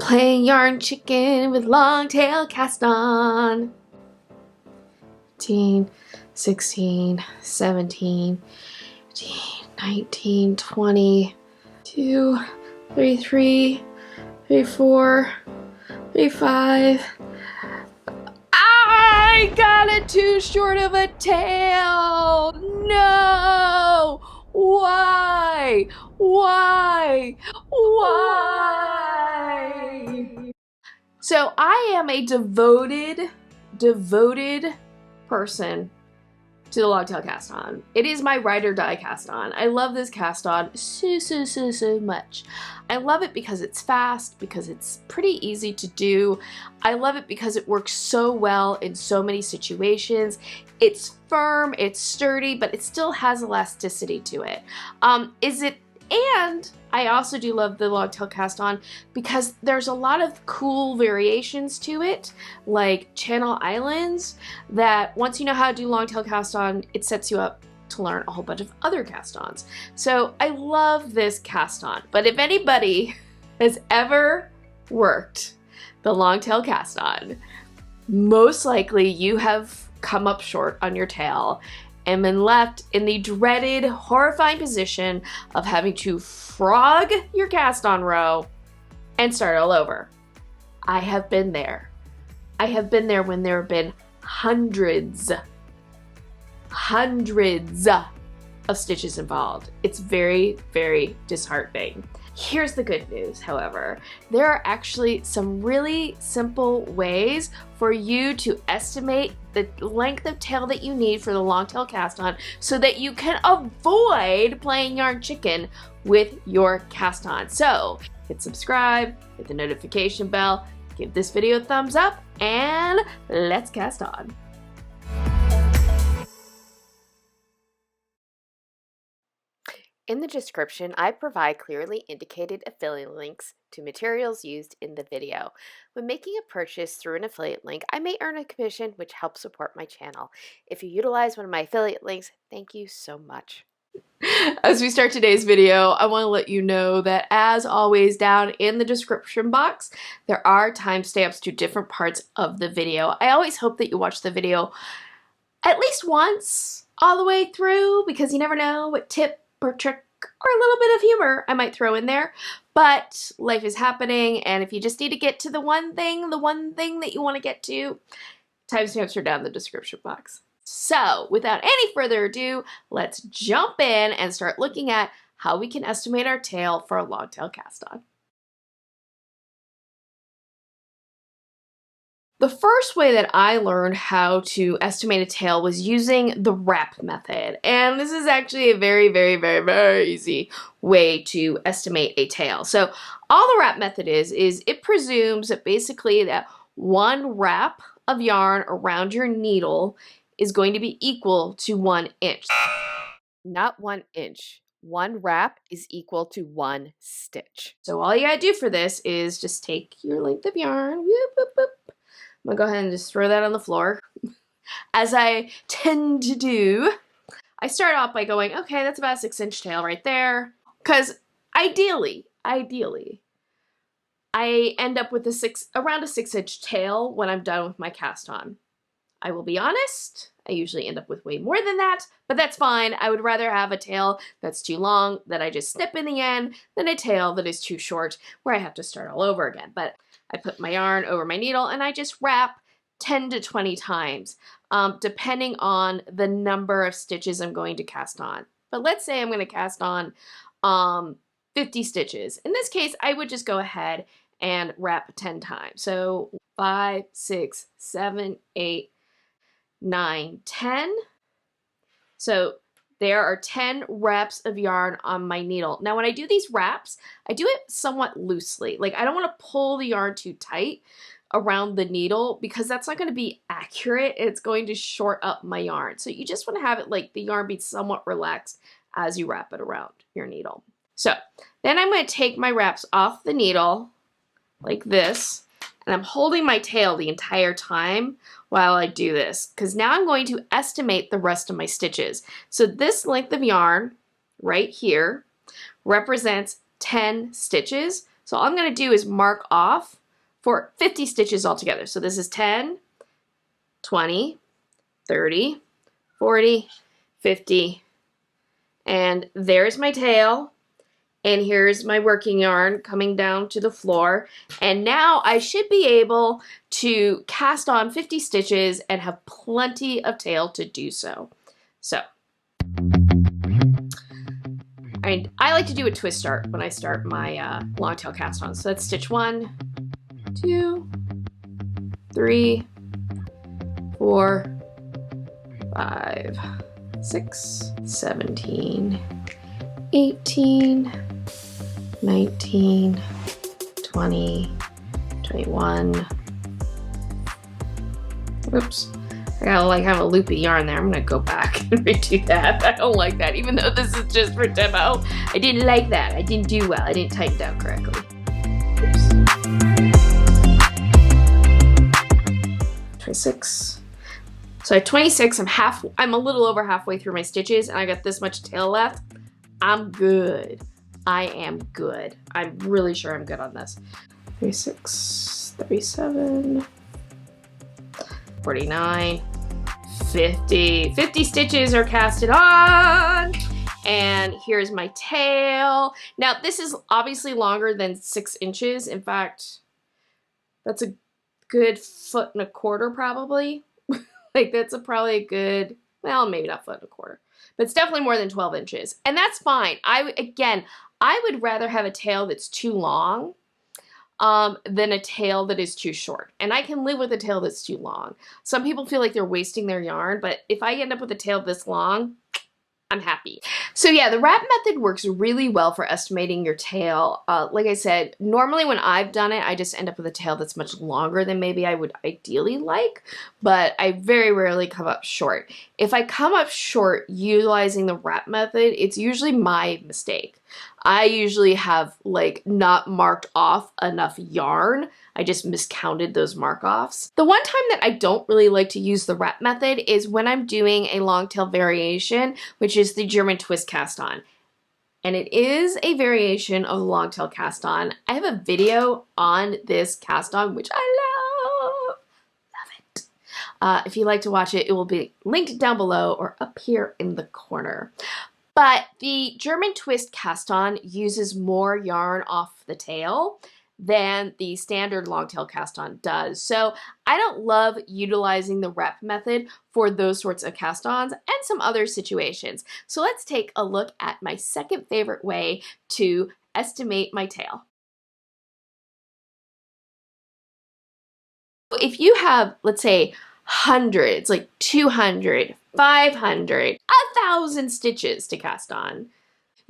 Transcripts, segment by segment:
Playing yarn chicken with long tail cast on. 15, 16, 17, 18, 19, 20, 2, 33, 34, 35. I got it too short of a tail. No. Why? Why? Why? So I am a devoted person to the Longtail cast on. It is my ride or die cast on. I love this cast on so much. I love it because it's fast, because it's pretty easy to do. I love it because it works so well in so many situations. It's firm, it's sturdy, but it still has elasticity to it. And I also do love the Longtail cast on because there's a lot of cool variations to it, like Channel Islands, that once you know how to do Longtail cast on, it sets you up to learn a whole bunch of other cast ons. So I love this cast on, but if anybody has ever worked the Longtail cast on, most likely you have come up short on your tail and been left in the dreaded, horrifying position of having to frog your cast on row and start all over. I have been there. I have been there when there have been hundreds of stitches involved. It's very, very disheartening. Here's the good news, however. There are actually some really simple ways for you to estimate the length of tail that you need for the Longtail cast on so that you can avoid playing yarn chicken with your cast on. So hit subscribe, hit the notification bell, give this video a thumbs up, and let's cast on. In the description, I provide clearly indicated affiliate links to materials used in the video. When making a purchase through an affiliate link, I may earn a commission, which helps support my channel. If you utilize one of my affiliate links, thank you so much. As we start today's video, I want to let you know that, as always, down in the description box, there are timestamps to different parts of the video. I always hope that you watch the video at least once all the way through, because you never know what tip or trick or a little bit of humor I might throw in there. But life is happening, and if you just need to get to the one thing that you want to get to, timestamps are down in the description box. So without any further ado, let's jump in and start looking at how we can estimate our tail for a Longtail cast on. The first way that I learned how to estimate a tail was using the wrap method. And this is actually a very easy way to estimate a tail. So all the wrap method is it presumes that basically that one wrap of yarn around your needle is going to be equal to 1 inch. Not 1 inch. One wrap is equal to 1 stitch. So all you gotta do for this is just take your length of yarn, whoop, whoop, whoop. I'm gonna go ahead and just throw that on the floor, as I tend to do. I start off by going, okay, that's about a 6-inch tail right there, because ideally, I end up with around a 6-inch tail when I'm done with my cast on. I will be honest, I usually end up with way more than that, but that's fine. I would rather have a tail that's too long that I just snip in the end than a tail that is too short where I have to start all over again. But I put my yarn over my needle and I just wrap 10 to 20 times, depending on the number of stitches I'm going to cast on. But let's say I'm going to cast on 50 stitches. In this case, I would just go ahead and wrap 10 times. So 5, 6, 7, 8, 9, 10. So there are 10 wraps of yarn on my needle. Now when I do these wraps, I do it somewhat loosely. Like, I don't want to pull the yarn too tight around the needle because that's not going to be accurate. It's going to short up my yarn. So you just want to have it like the yarn be somewhat relaxed as you wrap it around your needle. So then I'm going to take my wraps off the needle like this, and I'm holding my tail the entire time while I do this, because now I'm going to estimate the rest of my stitches. So this length of yarn right here represents 10 stitches. So all I'm going to do is mark off for 50 stitches altogether. So this is 10, 20, 30, 40, 50, and there's my tail. And here's my working yarn coming down to the floor. And now I should be able to cast on 50 stitches and have plenty of tail to do so. So, I like to do a twist start when I start my long tail cast on. So that's stitch 1, 2, 3, 4, 5, 6, 17, 18, 19, 20, 21. Oops. I got like have a loopy yarn there. I'm gonna go back and redo that. I don't like that. Even though this is just for demo, I didn't like that. I didn't do well. I didn't tighten down correctly. Oops. 26. So at 26, I'm a little over halfway through my stitches, and I got this much tail left. I'm good. I am good. I'm really sure I'm good on this. 36, 37, 49, 50. 50 stitches are casted on. And here's my tail. Now this is obviously longer than 6 inches. In fact, that's a good 1.25 foot probably. Like that's probably a good, well, maybe not 1.25 foot, but it's definitely more than 12 inches. And that's fine. I would rather have a tail that's too long than a tail that is too short. And I can live with a tail that's too long. Some people feel like they're wasting their yarn, but if I end up with a tail this long, I'm happy. So yeah, the wrap method works really well for estimating your tail. Like I said, normally when I've done it, I just end up with a tail that's much longer than maybe I would ideally like, but I very rarely come up short. If I come up short utilizing the wrap method, it's usually my mistake. I usually have like not marked off enough yarn. I just miscounted those mark-offs. The one time that I don't really like to use the wrap method is when I'm doing a long tail variation, which is the German twist cast on. And it is a variation of the long tail cast on. I have a video on this cast on, which I love it. If you'd like to watch it, it will be linked down below or up here in the corner. But the German twist cast on uses more yarn off the tail than the standard long tail cast on does. So I don't love utilizing the wrap method for those sorts of cast ons and some other situations. So let's take a look at my second favorite way to estimate my tail. If you have, let's say, hundreds, like 200, 500, 1,000 stitches to cast on,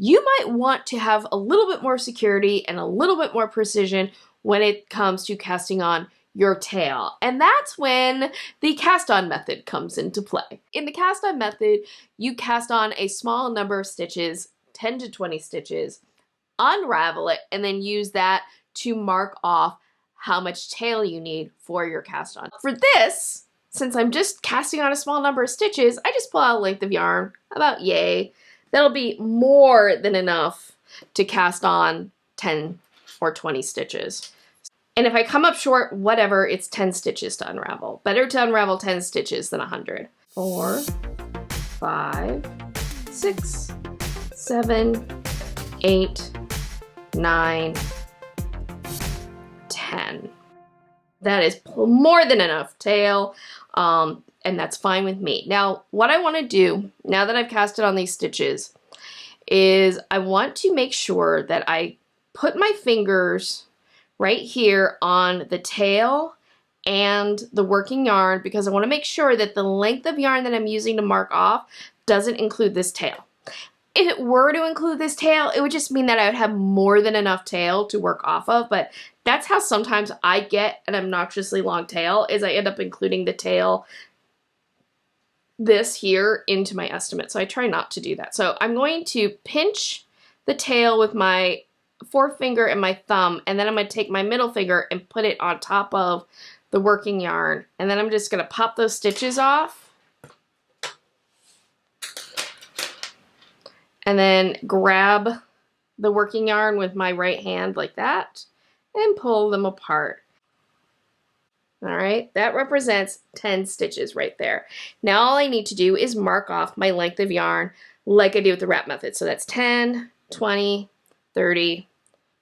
you might want to have a little bit more security and a little bit more precision when it comes to casting on your tail. And that's when the cast on method comes into play. In the cast on method, you cast on a small number of stitches, 10 to 20 stitches, unravel it, and then use that to mark off how much tail you need for your cast on. For this, since I'm just casting on a small number of stitches, I just pull out a length of yarn, about yay. That'll be more than enough to cast on 10 or 20 stitches. And if I come up short, whatever, it's 10 stitches to unravel. Better to unravel 10 stitches than 100. 4, 5, 6, 7, 8, 9, 10. That is more than enough tail. And that's fine with me. Now, what I want to do, now that I've casted on these stitches, is I want to make sure that I put my fingers right here on the tail and the working yarn, because I want to make sure that the length of yarn that I'm using to mark off doesn't include this tail. If it were to include this tail, it would just mean that I would have more than enough tail to work off of, but that's how sometimes I get an obnoxiously long tail, is I end up including the tail this here into my estimate. So I try not to do that. So I'm going to pinch the tail with my forefinger and my thumb, and then I'm going to take my middle finger and put it on top of the working yarn, and then I'm just going to pop those stitches off and then grab the working yarn with my right hand like that, and pull them apart. All right, that represents 10 stitches right there. Now all I need to do is mark off my length of yarn like I do with the wrap method. So that's 10, 20, 30,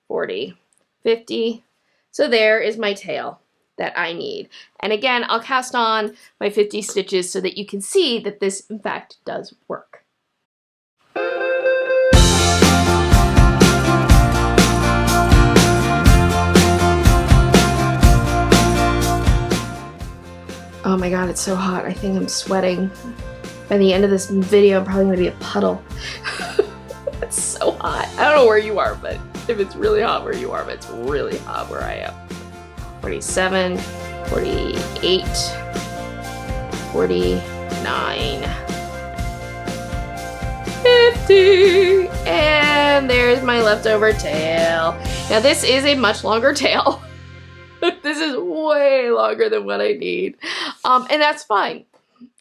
40, 50. So there is my tail that I need. And again, I'll cast on my 50 stitches so that you can see that this in fact does work. Oh my god, it's so hot. I think I'm sweating. By the end of this video, I'm probably gonna be a puddle. It's so hot. I don't know where you are, but if it's really hot where you are, but it's really hot where I am. 47, 48, 49, 50, and there's my leftover tail. Now this is a much longer tail. This is way longer than what I need, and that's fine.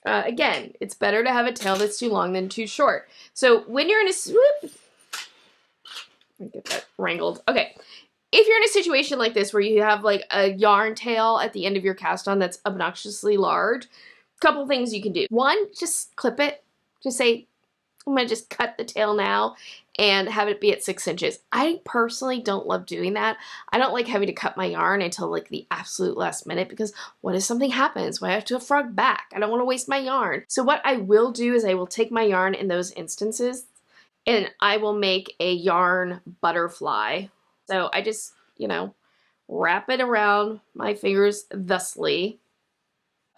Again, it's better to have a tail that's too long than too short. So when you're in a swoop, get that wrangled. Okay, if you're in a situation like this where you have like a yarn tail at the end of your cast on that's obnoxiously large, a couple things you can do. One, just clip it. Just say, I'm gonna just cut the tail now and have it be at 6 inches. I personally don't love doing that. I don't like having to cut my yarn until like the absolute last minute because what if something happens? Well, I have to frog back. I don't want to waste my yarn. So what I will do is I will take my yarn in those instances and I will make a yarn butterfly. So I just, you know, wrap it around my fingers thusly.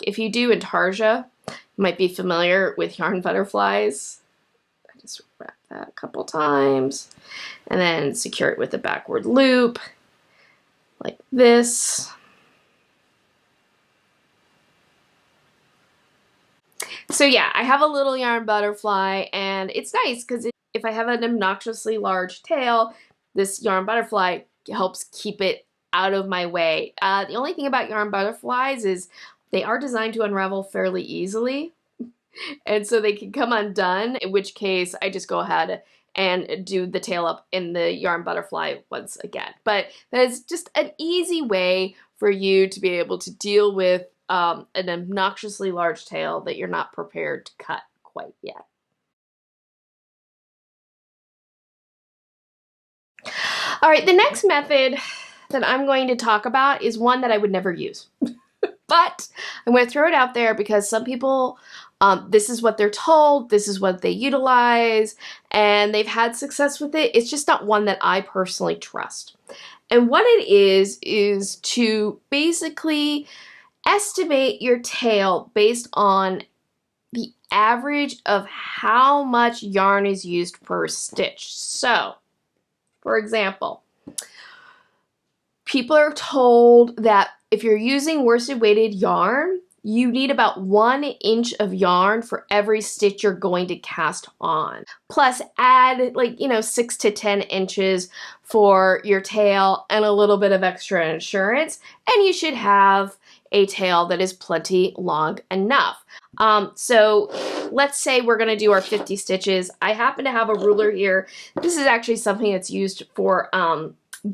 If you do intarsia, you might be familiar with yarn butterflies. Just wrap that a couple times and then secure it with a backward loop like this. So yeah, I have a little yarn butterfly and it's nice because if I have an obnoxiously large tail, this yarn butterfly helps keep it out of my way. The only thing about yarn butterflies is they are designed to unravel fairly easily. And so they can come undone, in which case I just go ahead and do the tail up in the yarn butterfly once again. But that's just an easy way for you to be able to deal with an obnoxiously large tail that you're not prepared to cut quite yet. All right, the next method that I'm going to talk about is one that I would never use. But I'm going to throw it out there because some people, this is what they're told, this is what they utilize, and they've had success with it. It's just not one that I personally trust. And what it is to basically estimate your tail based on the average of how much yarn is used per stitch. So, for example, people are told that if you're using worsted weighted yarn, you need about 1 inch of yarn for every stitch you're going to cast on. Plus add 6 to 10 inches for your tail and a little bit of extra insurance, and you should have a tail that is plenty long enough. So let's say we're gonna do our 50 stitches. I happen to have a ruler here. This is actually something that's used for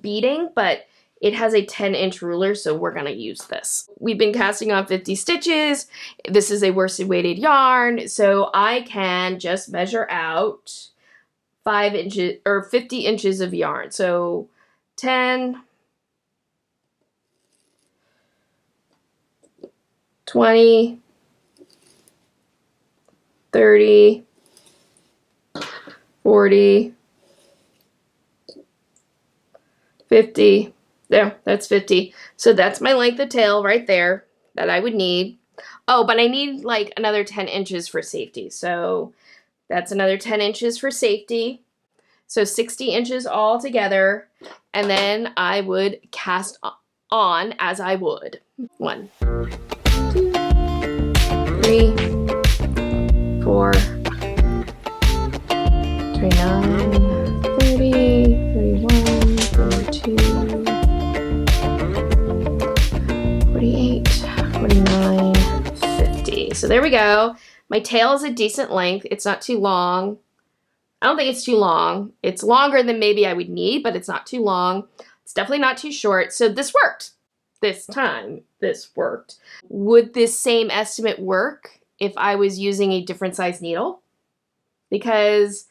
beading, but it has a 10-inch ruler, so we're gonna use this. We've been casting on 50 stitches. This is a worsted weighted yarn, so I can just measure out 5 inches or 50 inches of yarn. So 10, 20, 30, 40, 50. There, that's 50. So that's my length of tail right there that I would need. Oh, but I need like another 10 inches for safety. So that's another 10 inches for safety. So 60 inches all together. And then I would cast on as I would. 1, 2, 3, 4, 39, 30, 31, 32, 48, 49, 50. So there we go. My tail is a decent length. It's not too long. I don't think it's too long. It's longer than maybe I would need, but it's not too long. It's definitely not too short, so this worked. This time, this worked. Would this same estimate work if I was using a different size needle? Because,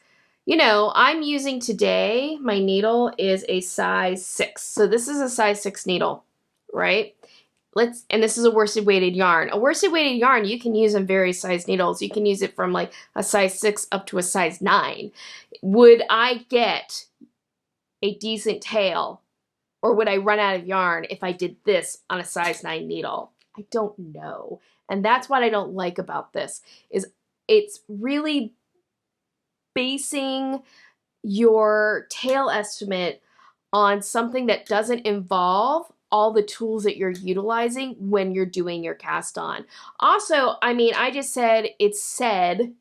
you know, I'm using today, my needle is a size 6. So this is a size 6 needle, right? And this is a worsted weighted yarn. A worsted weighted yarn, you can use in various size needles. You can use it from like a size 6 up to a size 9. Would I get a decent tail, or would I run out of yarn if I did this on a size 9 needle? I don't know. And that's what I don't like about this, is it's really basing your tail estimate on something that doesn't involve all the tools that you're utilizing when you're doing your cast on. Also, I mean, I just said, it said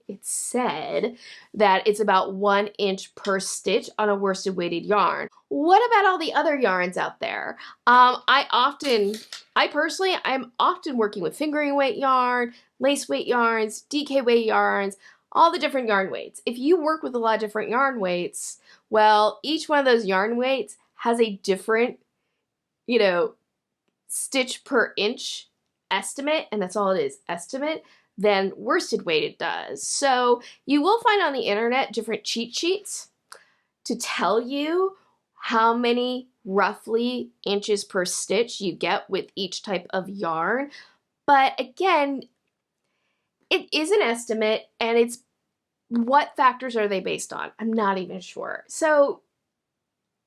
that it's about 1 inch per stitch on a worsted weighted yarn. What about all the other yarns out there? I'm often working with fingering weight yarn, lace weight yarns, DK weight yarns, all the different yarn weights. If you work with a lot of different yarn weights, well, each one of those yarn weights has a different, you know, stitch per inch estimate, and that's all it is, estimate, than worsted weighted does. So you will find on the internet different cheat sheets to tell you how many roughly inches per stitch you get with each type of yarn. But again, it is an estimate, and it's what factors are they based on? I'm not even sure. So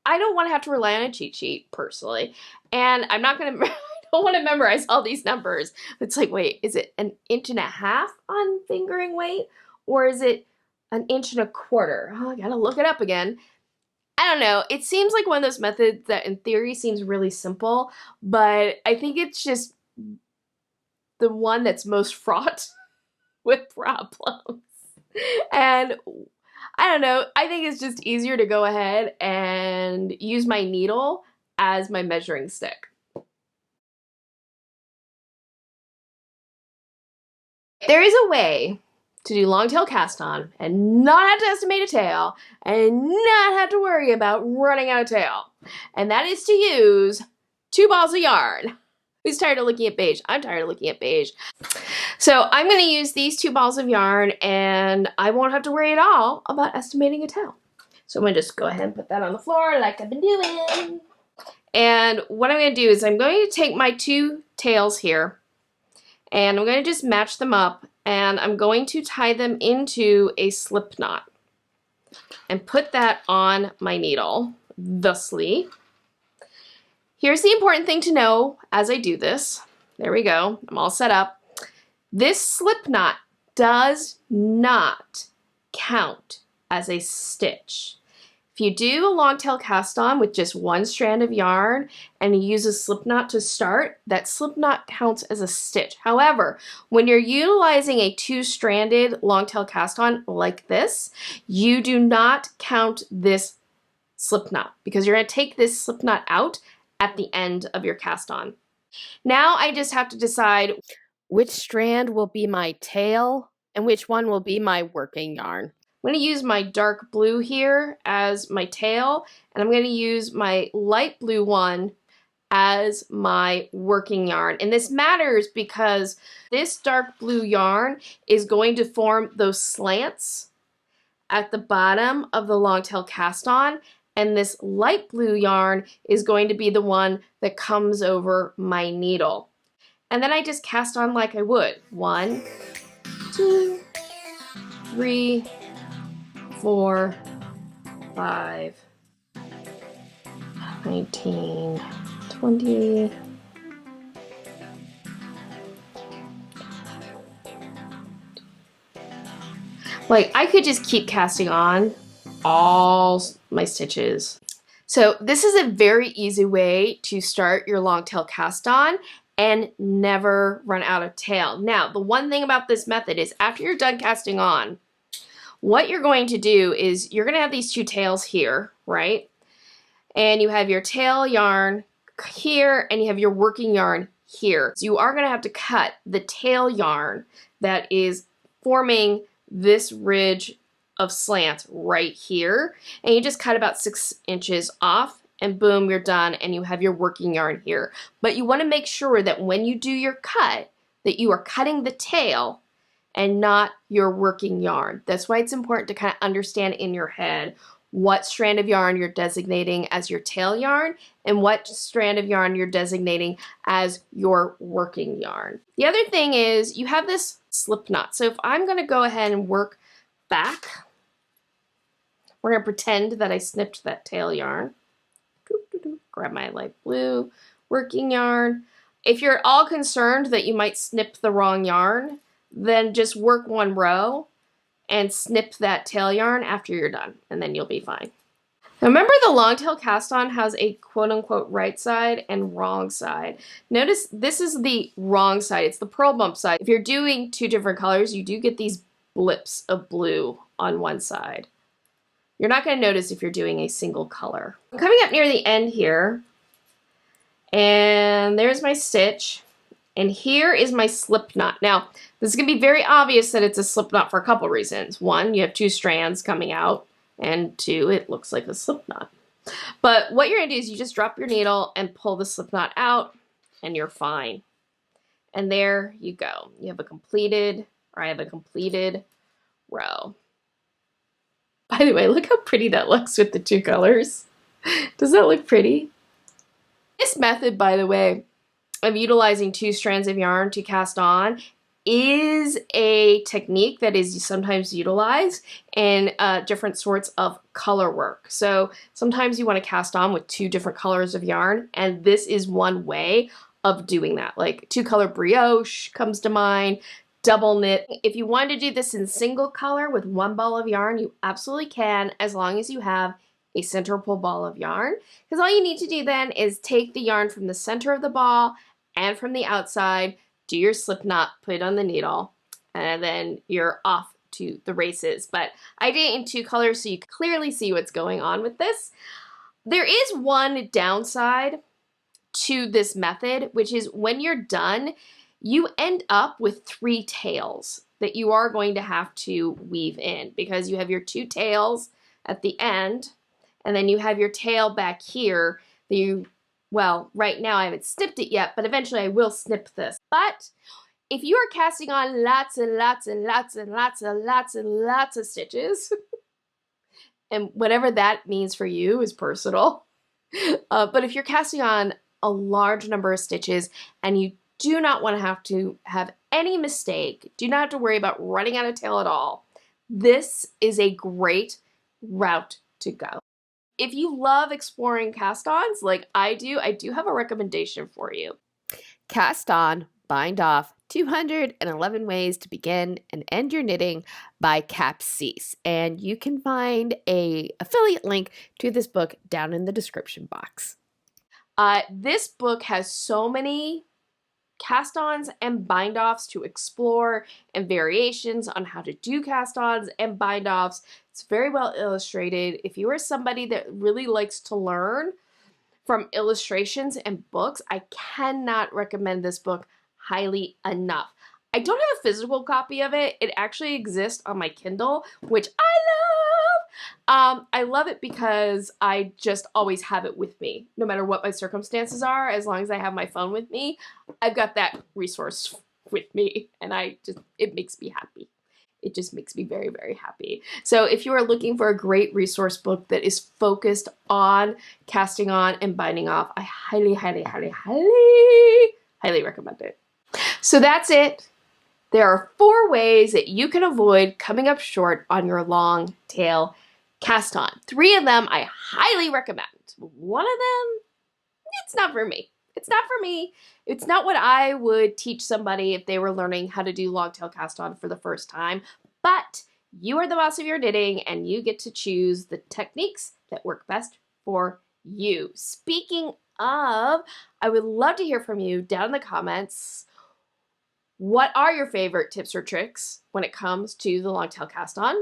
I don't want to have to rely on a cheat sheet personally, and I'm not going to, I don't want to memorize all these numbers. It's like, wait, is it 1.5 inches on fingering weight, or is it 1.25 inches? Oh, I gotta look it up again. I don't know. It seems like one of those methods that in theory seems really simple, but I think it's just the one that's most fraught with problems. And I don't know, I think it's just easier to go ahead and use my needle as my measuring stick. There is a way to do long tail cast on and not have to estimate a tail and not have to worry about running out of tail. And that is to use 2 balls of yarn. Who's tired of looking at beige? I'm tired of looking at beige. So I'm going to use these 2 balls of yarn, and I won't have to worry at all about estimating a tail. So I'm going to just go ahead and put that on the floor like I've been doing. And what I'm going to do is I'm going to take my 2 tails here, and I'm going to just match them up, and I'm going to tie them into a slip knot and put that on my needle thusly. Here's the important thing to know as I do this. There we go. I'm all set up. This slip knot does not count as a stitch. If you do a long tail cast on with just 1 strand of yarn and you use a slip knot to start, that slip knot counts as a stitch. However, when you're utilizing a 2-stranded long tail cast on like this, you do not count this slip knot because you're going to take this slip knot out at the end of your cast on. Now I just have to decide which strand will be my tail and which one will be my working yarn. I'm going to use my dark blue here as my tail, and I'm going to use my light blue one as my working yarn. And this matters because this dark blue yarn is going to form those slants at the bottom of the long tail cast on, and this light blue yarn is going to be the one that comes over my needle. And then I just cast on like I would. 1, 2, 3, 4, 5, 19, 20. Like, I could just keep casting on all my stitches. So this is a very easy way to start your long tail cast on and never run out of tail. Now, the one thing about this method is after you're done casting on, what you're going to do is you're going to have these 2 tails here, right? And you have your tail yarn here and you have your working yarn here. So you are going to have to cut the tail yarn that is forming this ridge of slant right here, and you just cut about 6 inches off and boom, you're done, and you have your working yarn here. But you want to make sure that when you do your cut, that you are cutting the tail and not your working yarn. That's why it's important to kind of understand in your head what strand of yarn you're designating as your tail yarn and what strand of yarn you're designating as your working yarn. The other thing is you have this slip knot. So if I'm going to go ahead and work back, we're going to pretend that I snipped that tail yarn. Grab my light blue working yarn. If you're at all concerned that you might snip the wrong yarn, then just work one row and snip that tail yarn after you're done, and then you'll be fine. Now remember, the long tail cast on has a quote-unquote right side and wrong side. Notice this is the wrong side. It's the purl bump side. If you're doing two different colors, you do get these blips of blue on one side. You're not going to notice if you're doing a single color. I'm coming up near the end here, and there's my stitch, and here is my slip knot. Now, this is going to be very obvious that it's a slip knot for a couple reasons. One, you have two strands coming out, and two, it looks like a slip knot. But what you're going to do is you just drop your needle and pull the slip knot out, and you're fine. And there you go. You have a completed, or I have a completed row. By the way, look how pretty that looks with the two colors. Does that look pretty? This method, by the way, of utilizing two strands of yarn to cast on is a technique that is sometimes utilized in different sorts of color work. So sometimes you want to cast on with two different colors of yarn, and this is one way of doing that. Like two color brioche comes to mind, double knit. If you want to do this in single color with one ball of yarn, you absolutely can, as long as you have a center pull ball of yarn. Because all you need to do then is take the yarn from the center of the ball and from the outside, do your slip knot, put it on the needle, and then you're off to the races. But I did it in two colors so you can clearly see what's going on with this. There is one downside to this method, which is when you're done, you end up with three tails that you are going to have to weave in, because you have your two tails at the end, and then you have your tail back here that you, well, right now I haven't snipped it yet, but eventually I will snip this. But if you are casting on lots and lots and lots and lots and lots and lots of stitches, and whatever that means for you is personal, but if you're casting on a large number of stitches and you do not want to have any mistake, do not have to worry about running out of tail at all, this is a great route to go. If you love exploring cast-ons like I do have a recommendation for you. Cast On, Bind Off, 211 Ways to Begin and End Your Knitting by Capcease. And you can find an affiliate link to this book down in the description box. This book has so many cast-ons and bind-offs to explore and variations on how to do cast-ons and bind-offs. It's very well illustrated. If you are somebody that really likes to learn from illustrations and books, I cannot recommend this book highly enough. I don't have a physical copy of it. It actually exists on my Kindle, which I love. I love it because I just always have it with me. No matter what my circumstances are, as long as I have my phone with me, I've got that resource with me, and it makes me happy. It just makes me very, very happy. So if you are looking for a great resource book that is focused on casting on and binding off, I highly, highly, highly, highly, highly recommend it. So that's it. There are 4 ways that you can avoid coming up short on your long tail cast on. 3 of them I highly recommend. 1 of them, it's not for me. It's not for me. It's not what I would teach somebody if they were learning how to do long tail cast on for the first time. But you are the boss of your knitting, and you get to choose the techniques that work best for you. Speaking of, I would love to hear from you down in the comments. What are your favorite tips or tricks when it comes to the long tail cast on?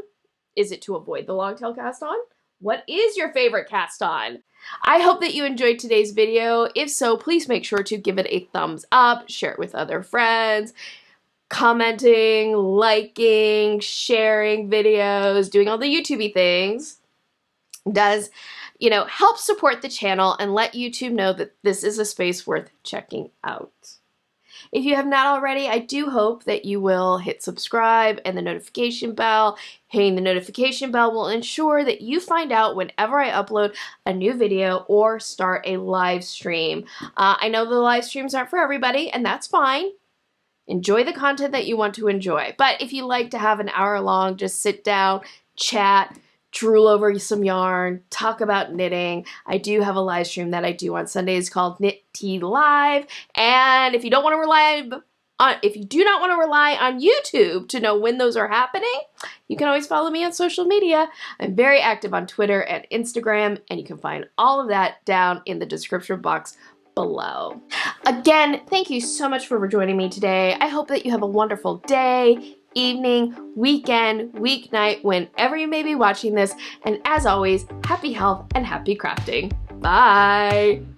Is it to avoid the long tail cast on? What is your favorite cast on? I hope that you enjoyed today's video. If so, please make sure to give it a thumbs up, share it with other friends, commenting, liking, sharing videos, doing all the YouTubey things. does, you know, help support the channel and let YouTube know that this is a space worth checking out. If you have not already, I do hope that you will hit subscribe and the notification bell. Hitting the notification bell will ensure that you find out whenever I upload a new video or start a live stream. I know the live streams aren't for everybody, and that's fine. Enjoy the content that you want to enjoy. But if you like to have an hour long, just sit down, chat, drool over some yarn, talk about knitting, I do have a live stream that I do on Sundays called Knit Tea Live. And if you don't want to rely on, if you do not want to rely on YouTube to know when those are happening, you can always follow me on social media. I'm very active on Twitter and Instagram, and you can find all of that down in the description box below. Again, thank you so much for joining me today. I hope that you have a wonderful day, evening, weekend, weeknight, whenever you may be watching this. And as always, happy health and happy crafting. Bye!